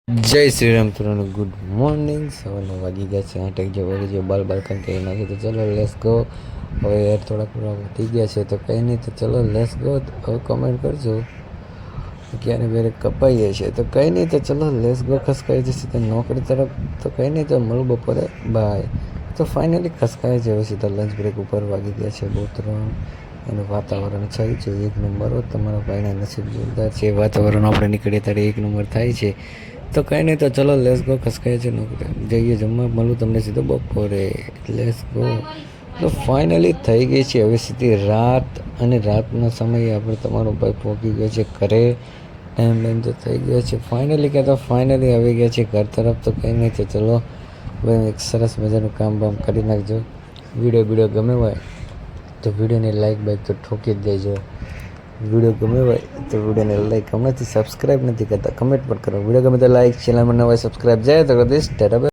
જય શ્રી રામ તમને good morning. સવારના વાગી ગયા છે 8 વાગે બાલ બાલ્કન કરી નાખી તો ચલો લેસ ગો. હવે યાર થોડાક થઈ ગયા છે તો કંઈ નહીં, તો ચલો લેસ ગો. હવે કમેન્ટ કરજો ક્યારે બેરે કપાઈ જાય છે તો કંઈ નહીં, તો ચલો લેસ ગો. ખસકાઈ જશે તો નોકરી તરફ તો કંઈ નહીં, તો મળું બપોરે બાય. તો ફાઇનલી ખસકાય છે. હવે સીધા લંચ બ્રેક ઉપર વાગી ગયા છે 2-3. એનું વાતાવરણ થાય છે એક નંબર. તમારા ભાઈના નસીબ જોરદાર છે. વાતાવરણ આપણે નીકળીએ ત્યારે એક નંબર થાય છે. તો કંઈ નહીં, તો ચલો લેસ ગો. ખસકાય છે નોકરી જઈએ જમવા. મળું તમને સીધો બપોરે. Less go. તો ફાઇનલી થઈ ગઈ છે હવે સીધી રાત, અને રાતના સમયે આપણે તમારો ભાઈ પહોંચી ગયો છે ઘરે. ટાઈમ તો થઈ ગયો છે ફાઇનલી, કહેતા ફાઇનલી આવી ગયા છે ઘર તરફ. તો કંઈ નહીં, તો ચલો હવે એક સરસ મજાનું કામ બામ કરી નાખજો. વિડીયો ગમે હોય તો વિડીયોને લાઈક બાઈક તો ઠોકી જ દેજો. વિડીયો ગમે હોય તો વિડીયોને લાઈક, હમણાંથી સબસ્ક્રાઈબ નથી કરતા, કમેન્ટ પણ કરો. વિડીયો ગમે તો લાઈક, ચેનલમાં નવા સબસ્ક્રાઈબ જાય તો કરી દઈશ. ટાટા.